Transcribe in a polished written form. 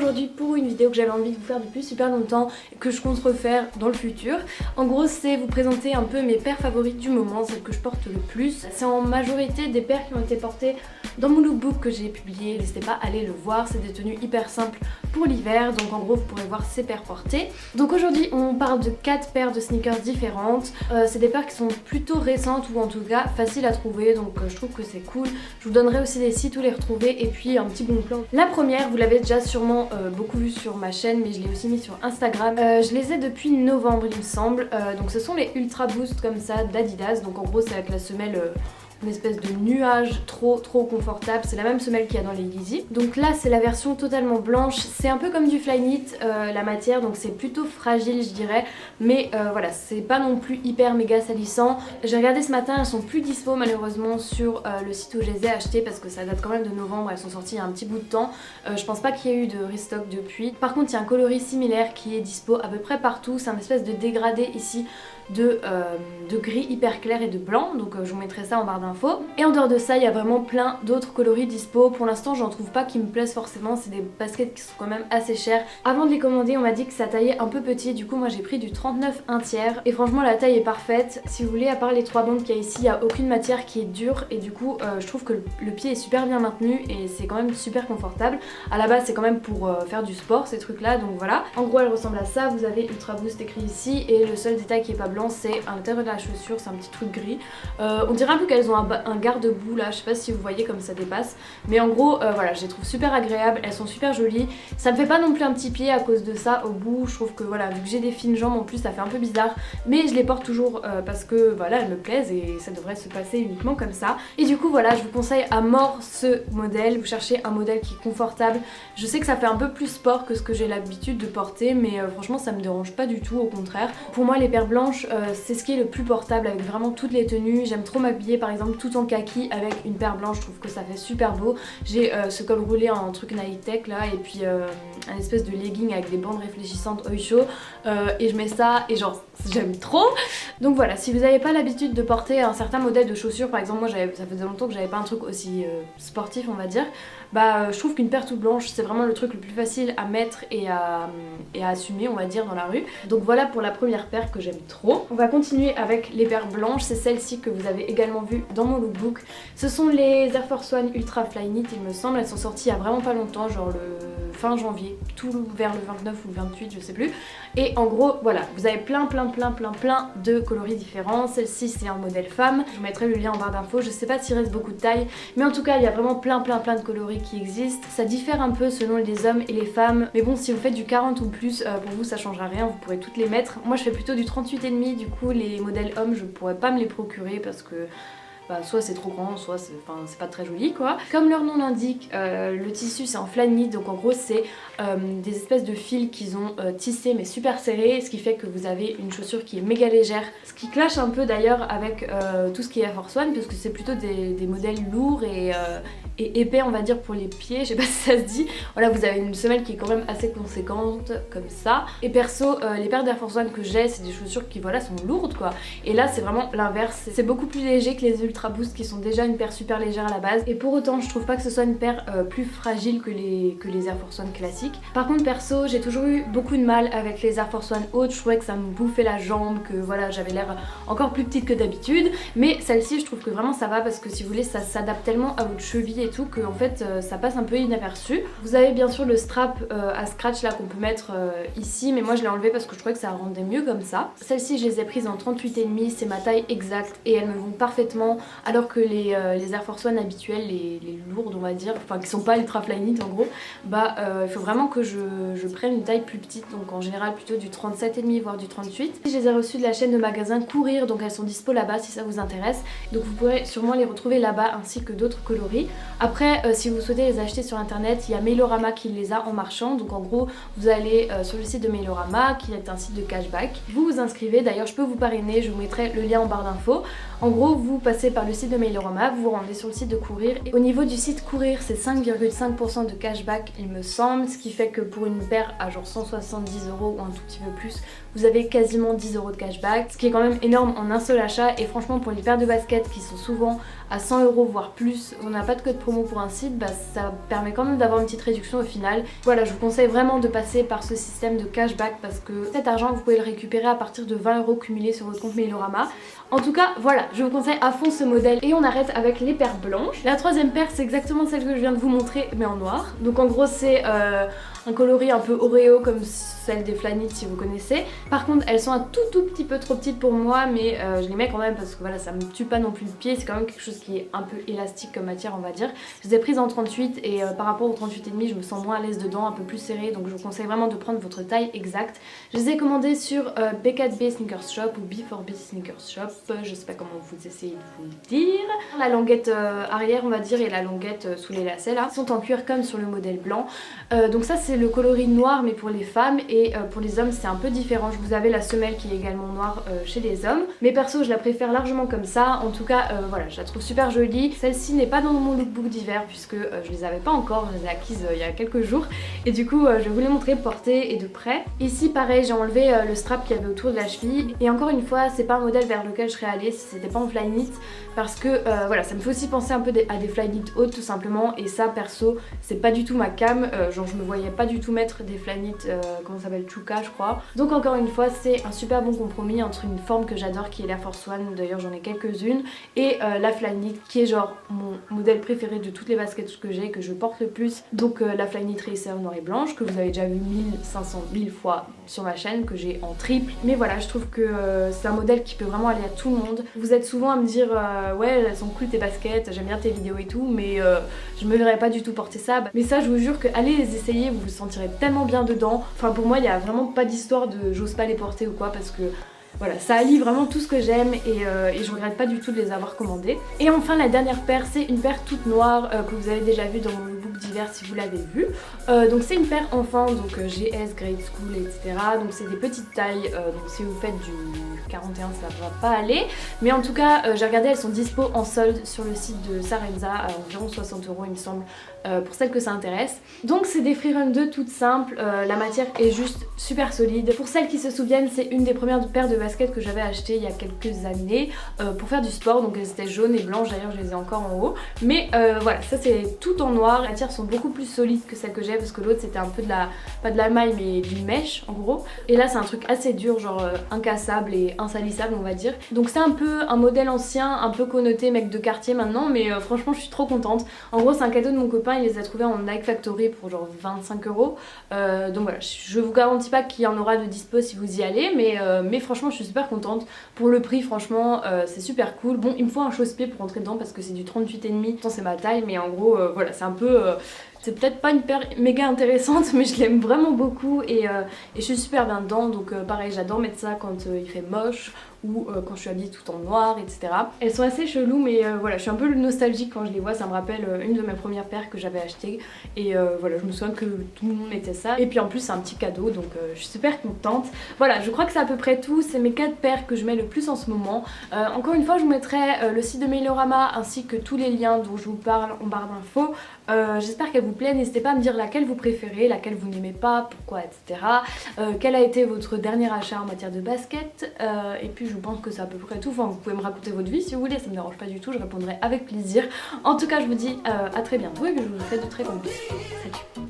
aujourd'hui pour une vidéo que j'avais envie de vous faire depuis super longtemps et que je compte refaire dans le futur. En gros c'est vous présenter un peu mes paires favorites du moment, celles que je porte le plus. C'est en majorité des paires qui ont été portées dans mon lookbook que j'ai publié, n'hésitez pas à aller le voir, c'est des tenues hyper simples pour l'hiver, donc en gros vous pourrez voir ces paires portées. Donc aujourd'hui on parle de 4 paires de sneakers différentes, c'est des paires qui sont plutôt récentes ou en tout cas faciles à trouver, donc je trouve que c'est cool. Je vous donnerai aussi des sites où les retrouver et puis un petit bon plan. La première, vous l'avez déjà sûrement beaucoup vu sur ma chaîne, mais je l'ai aussi mis sur Instagram. Je les ai depuis novembre il me semble, donc ce sont les Ultra Boost comme ça d'Adidas, donc en gros c'est avec la semelle une espèce de nuage trop confortable, c'est la même semelle qu'il y a dans les Yeezy. Donc là c'est la version totalement blanche, c'est un peu comme du Flyknit la matière, donc c'est plutôt fragile je dirais, mais voilà, c'est pas non plus hyper méga salissant. J'ai regardé ce matin, elles sont plus dispo malheureusement sur le site où je les ai achetées parce que ça date quand même de novembre, elles sont sorties il y a un petit bout de temps. Je pense pas qu'il y ait eu de restock depuis. Par contre il y a un coloris similaire qui est dispo à peu près partout, c'est un espèce de dégradé ici de gris hyper clair et de blanc, donc je vous mettrai ça en barre d'infos. Et en dehors de ça il y a vraiment plein d'autres coloris dispo. Pour l'instant j'en trouve pas qui me plaisent forcément, c'est des baskets qui sont quand même assez chères. Avant de les commander on m'a dit que ça taillait un peu petit, du coup moi j'ai pris du 39 1/3 et franchement la taille est parfaite. Si vous voulez, à part les 3 bandes qu'il y a ici, il n'y a aucune matière qui est dure et du coup je trouve que le pied est super bien maintenu et c'est quand même super confortable. À la base c'est quand même pour faire du sport ces trucs là, donc voilà. En gros elle ressemble à ça, vous avez Ultra Boost écrit ici et le seul détail qui est pas blanc c'est à l'intérieur de la chaussure, c'est un petit truc gris. On dirait un peu qu'elles ont un garde-boue là, je sais pas si vous voyez comme ça dépasse, mais en gros voilà, je les trouve super agréables, elles sont super jolies. Ça me fait pas non plus un petit pied à cause de ça au bout, je trouve que voilà, vu que j'ai des fines jambes en plus ça fait un peu bizarre, mais je les porte toujours parce que voilà, elles me plaisent et ça devrait se passer uniquement comme ça. Et du coup voilà, je vous conseille à mort ce modèle, vous cherchez un modèle qui est confortable. Je sais que ça fait un peu plus sport que ce que j'ai l'habitude de porter, mais franchement ça me dérange pas du tout, au contraire. Pour moi les paires blanches c'est ce qui est le plus portable avec vraiment toutes les tenues. J'aime trop m'habiller par exemple tout en kaki avec une paire blanche, je trouve que ça fait super beau. J'ai ce col roulé en truc Nike Tech là et puis un espèce de legging avec des bandes réfléchissantes Oysho et je mets ça et genre j'aime trop. Donc voilà, si vous n'avez pas l'habitude de porter un certain modèle de chaussures, par exemple moi ça faisait longtemps que j'avais pas un truc aussi sportif on va dire, bah je trouve qu'une paire toute blanche c'est vraiment le truc le plus facile à mettre et à assumer on va dire dans la rue. Donc voilà pour la première paire que j'aime trop. On va continuer avec les paires blanches, c'est celles-ci que vous avez également vues dans mon lookbook. Ce sont les Air Force One Ultra Flyknit il me semble, elles sont sorties il y a vraiment pas longtemps, genre le fin janvier, tout vers le 29 ou le 28 je sais plus. Et en gros voilà, vous avez plein de coloris différents. Celle-ci c'est un modèle femme, je vous mettrai le lien en barre d'infos, je sais pas s'il reste beaucoup de tailles, mais en tout cas il y a vraiment plein de coloris qui existent. Ça diffère un peu selon les hommes et les femmes, mais bon si vous faites du 40 ou plus, pour vous ça changera rien, vous pourrez toutes les mettre. Moi je fais plutôt du 38,5, du coup les modèles hommes je pourrais pas me les procurer parce que bah, soit c'est trop grand, soit c'est pas très joli quoi. Comme leur nom l'indique, le tissu c'est en Flyknit, donc en gros c'est des espèces de fils qu'ils ont tissés mais super serrés, ce qui fait que vous avez une chaussure qui est méga légère, ce qui clash un peu d'ailleurs avec tout ce qui est Air Force One parce que c'est plutôt des modèles lourds et épais on va dire pour les pieds, je sais pas si ça se dit. Voilà, vous avez une semelle qui est quand même assez conséquente comme ça. Et perso les paires d'Air Force One que j'ai c'est des chaussures qui voilà sont lourdes quoi, et là c'est vraiment l'inverse, c'est beaucoup plus léger que les Ultra Boost qui sont déjà une paire super légère à la base, et pour autant je trouve pas que ce soit une paire plus fragile que les Air Force One classiques. Par contre perso j'ai toujours eu beaucoup de mal avec les Air Force One hautes, je trouvais que ça me bouffait la jambe, que voilà j'avais l'air encore plus petite que d'habitude, mais celle-ci je trouve que vraiment ça va parce que si vous voulez ça s'adapte tellement à votre cheville et tout que en fait ça passe un peu inaperçu. Vous avez bien sûr le strap à scratch là qu'on peut mettre ici, mais moi je l'ai enlevé parce que je trouvais que ça rendait mieux comme ça. Celle-ci je les ai prises en 38,5, c'est ma taille exacte et elles me vont parfaitement, alors que les Air Force One habituelles, les lourdes on va dire, enfin qui sont pas Ultra Flyknit en gros, bah il faut vraiment que je prenne une taille plus petite, donc en général plutôt du 37,5 voire du 38. Je les ai reçues de la chaîne de magasins Courir, donc elles sont dispo là-bas si ça vous intéresse, donc vous pourrez sûrement les retrouver là-bas ainsi que d'autres coloris. Après si vous souhaitez les acheter sur internet, il y a Mailorama qui les a en marchand, donc en gros vous allez sur le site de Mailorama qui est un site de cashback, vous vous inscrivez, d'ailleurs je peux vous parrainer, je vous mettrai le lien en barre d'infos. En gros vous passez par le site de Mailorama, vous vous rendez sur le site de Courir. Et au niveau du site Courir, c'est 5,5% de cashback il me semble, ce qui fait que pour une paire à genre 170 € ou un tout petit peu plus, vous avez quasiment 10 € de cashback, ce qui est quand même énorme en un seul achat. Et franchement pour les paires de baskets qui sont souvent à 100 € voire plus, on n'a pas de code promo pour un site, bah ça permet quand même d'avoir une petite réduction au final. Voilà, je vous conseille vraiment de passer par ce système de cashback parce que cet argent vous pouvez le récupérer à partir de 20 € cumulés sur votre compte Mailorama. En tout cas voilà, je vous conseille à fond ce modèle. Et on arrête avec les paires blanches. La troisième paire c'est exactement celle que je viens de vous montrer mais en noir. Donc en gros c'est un coloris un peu Oreo comme celle des Flyknit si vous connaissez. Par contre elles sont un tout petit peu trop petites pour moi, mais je les mets quand même parce que voilà, ça me tue pas non plus le pied. C'est quand même quelque chose qui est un peu élastique comme matière on va dire. Je les ai prises en 38 et par rapport au 38,5 je me sens moins à l'aise dedans, un peu plus serré, donc je vous conseille vraiment de prendre votre taille exacte. Je les ai commandées sur B4B Sneakers Shop ou B4B Sneakers Shop, je sais pas comment vous essayez de vous le dire. La languette arrière on va dire et la languette sous les lacets là sont en cuir comme sur le modèle blanc. Donc ça c'est le coloris noir mais pour les femmes, et pour les hommes c'est un peu différent. Vous avez la semelle qui est également noire chez les hommes, mais perso je la préfère largement comme ça. En tout cas voilà, je la trouve super jolie. Celle-ci n'est pas dans mon lookbook d'hiver puisque je les avais pas encore, je les ai acquises il y a quelques jours et du coup je vais vous les montrer portées et de près. Ici pareil, j'ai enlevé le strap qu'il y avait autour de la cheville, et encore une fois c'est pas un modèle vers lequel je serais allée si c'était pas en Flyknit, parce que voilà, ça me fait aussi penser un peu à des Flyknit hautes tout simplement, et ça perso c'est pas du tout ma cam. Genre je me voyais pas du tout mettre des Flyknit comment ça s'appelle, Chuka je crois. Donc encore une fois c'est un super bon compromis entre une forme que j'adore qui est la Force One, d'ailleurs j'en ai quelques-unes, et la Flyknit qui est genre mon modèle préféré de toutes les baskets que j'ai, que je porte le plus. Donc la Flyknit Racer noire et blanche que vous avez déjà vu 1500 000 fois sur ma chaîne, que j'ai en triple. Mais voilà, je trouve que c'est un modèle qui peut vraiment aller à tout le monde. Vous êtes souvent à me dire ouais elles sont cool tes baskets, j'aime bien tes vidéos et tout, mais je me verrais pas du tout porter ça. Mais ça je vous jure que allez les essayer, vous vous sentirez tellement bien dedans. Enfin pour moi il y a vraiment pas d'histoire de j'ose pas les porter ou quoi, parce que voilà, ça allie vraiment tout ce que j'aime et je regrette pas du tout de les avoir commandés. Et enfin la dernière paire, c'est une paire toute noire que vous avez déjà vue dans mon lookbook d'hiver si vous l'avez vue. Donc c'est une paire enfant, donc GS, Grade School, etc. Donc c'est des petites tailles, donc si vous faites du 41 ça va pas aller. Mais en tout cas j'ai regardé, elles sont dispo en solde sur le site de Sarenza à environ 60 € il me semble, pour celles que ça intéresse. Donc c'est des Freerun 2 toutes simples, la matière est juste super solide. Pour celles qui se souviennent, c'est une des premières paires de baskets que j'avais acheté il y a quelques années pour faire du sport, donc elles étaient jaunes et blanches, d'ailleurs je les ai encore en haut. Mais voilà, ça c'est tout en noir. Les matières sont beaucoup plus solides que celles que j'ai, parce que l'autre c'était un peu de la, pas de la maille mais d'une mèche en gros. Et là c'est un truc assez dur, genre incassable et insalissable on va dire. Donc c'est un peu un modèle ancien, un peu connoté mec de quartier maintenant, mais franchement je suis trop contente. En gros c'est un cadeau de mon copain, il les a trouvés en Nike Factory pour genre 25 €. Donc voilà, je vous garantis pas qu'il y en aura de dispo si vous y allez, mais franchement je suis super contente. Pour le prix franchement c'est super cool. Bon il me faut un chausse-pied pour rentrer dedans parce que c'est du 38,5, pourtant c'est ma taille, mais en gros voilà c'est un peu... c'est peut-être pas une paire méga intéressante mais je l'aime vraiment beaucoup et je suis super bien dedans. Donc pareil j'adore mettre ça quand il fait moche ou quand je suis habillée tout en noir, etc. Elles sont assez cheloues mais voilà, je suis un peu nostalgique quand je les vois, ça me rappelle une de mes premières paires que j'avais achetées et voilà, je me souviens que tout le monde mettait ça, et puis en plus c'est un petit cadeau, donc je suis super contente. Voilà, je crois que c'est à peu près tout, c'est mes 4 paires que je mets le plus en ce moment. Encore une fois je vous mettrai le site de Mailorama ainsi que tous les liens dont je vous parle en barre d'infos. J'espère qu'elle vous plaît, n'hésitez pas à me dire laquelle vous préférez, laquelle vous n'aimez pas, pourquoi, etc. Quel a été votre dernier achat en matière de basket, et puis je pense que c'est à peu près tout. Enfin vous pouvez me raconter votre vie si vous voulez, ça me dérange pas du tout, je répondrai avec plaisir. En tout cas je vous dis à très bientôt et que je vous fais de très gros bisous. Salut.